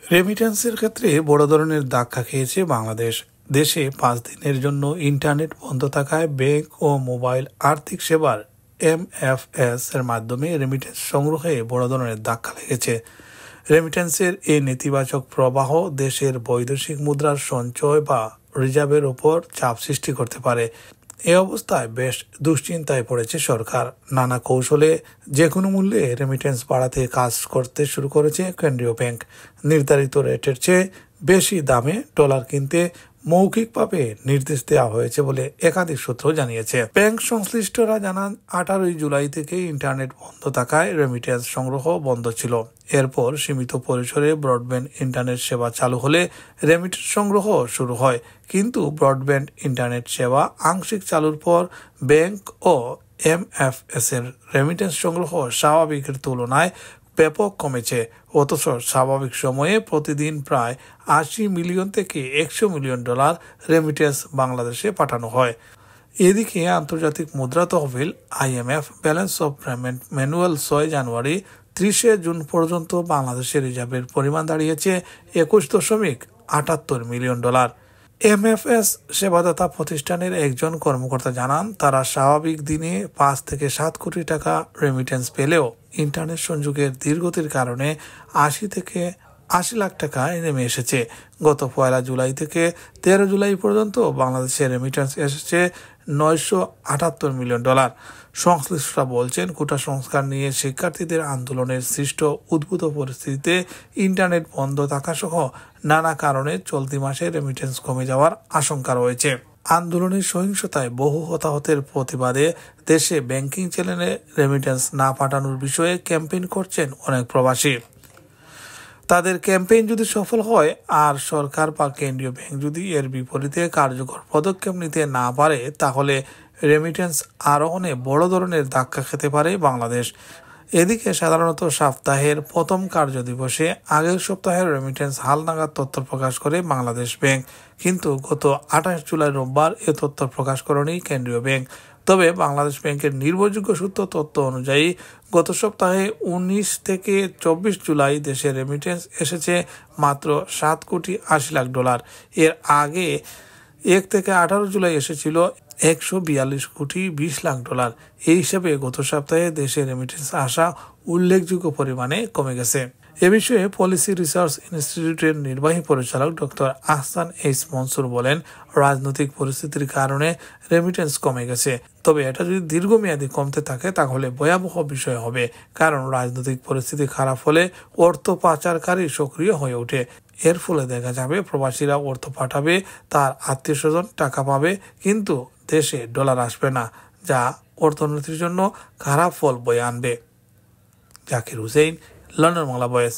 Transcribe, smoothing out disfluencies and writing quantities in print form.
রেমিটেন্সের ক্ষেত্রে বড় ধরনের ধাক্কা খেয়েছে বাংলাদেশ। দেশে 5 দিনের জন্য ইন্টারনেট বন্ধ থাকায় ব্যাংক ও মোবাইল আর্থিক সেবার এমএফএস এর মাধ্যমে রেমিটেন্স সংগ্রহে বড় ধরনের ধাক্কা লেগেছে। রেমিটেন্সের এই নেতিবাচক প্রবাহ দেশের বৈদেশিক মুদ্রার সঞ্চয় বা রিজার্ভের ওপর চাপ সৃষ্টি করতে পারে। এ অবস্থায় বেশ দুশ্চিন্তায় পড়েছে সরকার। নানা কৌশলে যে কোনো মূল্যে রেমিটেন্স বাড়াতে কাজ করতে শুরু করেছে কেন্দ্রীয় ব্যাংক। নির্ধারিত রেটের চেয়ে বেশি দামে ডলার কিনতে মৌখিকভাবে নির্দেশ দেওয়া হয়েছে বলে একাধিক সূত্র জানিয়েছে। ব্যাংক সংশ্লিষ্টরা জানান, 18 জুলাই থেকে ইন্টারনেট বন্ধ থাকায় রেমিটেন্স সংগ্রহ বন্ধ ছিল। এরপর সীমিত পরিসরে ব্রডব্যান্ড ইন্টারনেট সেবা চালু হলে রেমিটেন্স সংগ্রহ শুরু হয়। কিন্তু ব্রডব্যান্ড ইন্টারনেট সেবা আংশিক চালুর পর ব্যাংক ও এমএফএস এর রেমিটেন্স সংগ্রহ স্বাভাবিকের তুলনায় ব্যাপক কমেছে। অথচ স্বাভাবিক সময়ে প্রতিদিন প্রায় 80 মিলিয়ন থেকে 100 মিলিয়ন ডলার রেমিটেন্স বাংলাদেশে পাঠানো হয়। এদিকে আন্তর্জাতিক মুদ্রা তহবিল IMF balance of payment manual 6 January 30 June পর্যন্ত বাংলাদেশের রিজার্ভের পরিমাণ দাঁড়িয়েছে 21.78 মিলিয়ন ডলার। এমএফএস সেবাদাতা প্রতিষ্ঠানের একজন কর্মকর্তা জানান, তারা স্বাভাবিক দিনে 5 থেকে 7 কোটি টাকা রেমিটেন্স পেলেও ইন্টারনেট সংযোগের ধীরগতির কারণে 80 থেকে 80 লাখ টাকায় নেমে এসেছে। গত 1 জুলাই থেকে 13 জুলাই পর্যন্ত বাংলাদেশের রেমিটেন্স এসেছে 978 মিলিয়ন ডলার। সংশ্লিষ্টরা বলছেন, কোটা সংস্কার নিয়ে শিক্ষার্থীদের আন্দোলনের সৃষ্ট উদ্ভূত পরিস্থিতিতে ইন্টারনেট বন্ধ থাকা সহ নানা কারণে চলতি মাসে রেমিটেন্স কমে যাওয়ার আশঙ্কা রয়েছে। আন্দোলনের সহিংসতায় বহু হতাহতের প্রতিবাদে দেশে ব্যাংকিং চ্যানেলে রেমিটেন্স না পাঠানোর বিষয়ে ক্যাম্পেইন করছেন অনেক প্রবাসী। তাদের ক্যাম্পেইন যদি সফল হয় আর সরকার বা কেন্দ্রীয় ব্যাংক যদি এর বিপরীতে কার্যকর পদক্ষেপ নিতে না পারে, তাহলে রেমিটেন্স আরোহণে বড় ধরনের ধাক্কা খেতে পারে বাংলাদেশ। এদিকে সাধারণত সপ্তাহের প্রথম কার্যদিবসে আগের সপ্তাহের রেমিটেন্স হালনাগাদ তথ্য প্রকাশ করে বাংলাদেশ ব্যাংক। কিন্তু গত 28 জুলাই রোববার এ তথ্য প্রকাশ করেনি কেন্দ্রীয় ব্যাংক। তবে বাংলাদেশ ব্যাংকের নির্ভরযোগ্য সূত্র তথ্য অনুযায়ী গত সপ্তাহে 19 থেকে 24 জুলাই দেশে রেমিটেন্স এসেছে মাত্র 7 কোটি 80 লাখ ডলার। এর আগে 1 থেকে 18 জুলাই এসেছিল 142 কোটি 20 লাখ ডলার। এই হিসাবে গত সপ্তাহে দেশে রেমিটেন্স আসা উল্লেখযোগ্য পরিমাণে কমে গেছে। এ বিষয়ে পলিসি রিসার্চ ইনস্টিটিউটের নির্বাহী পরিচালক ডক্টর আহসান এইচ মনসুর বলেন, রাজনৈতিক পরিস্থিতির কারণে রেমিটেন্স কমে গেছে। তবে এটা যদি দীর্ঘমেয়াদী কমতে থাকে তাহলে ভয়াবহ বিষয় হবে, কারণ রাজনৈতিক পরিস্থিতি খারাপ হলে অর্থ পাচারকারী সক্রিয় হয়ে ওঠে। এর ফলে দেখা যাবে প্রবাসীরা অর্থ পাঠাবে, তার আত্মীয় স্বজন টাকা পাবে, কিন্তু দেশে ডলার আসবে না, যা অর্থনীতির জন্য খারাপ ফল বয়ে আনবে। Zakir Hussain, London Bangla voice.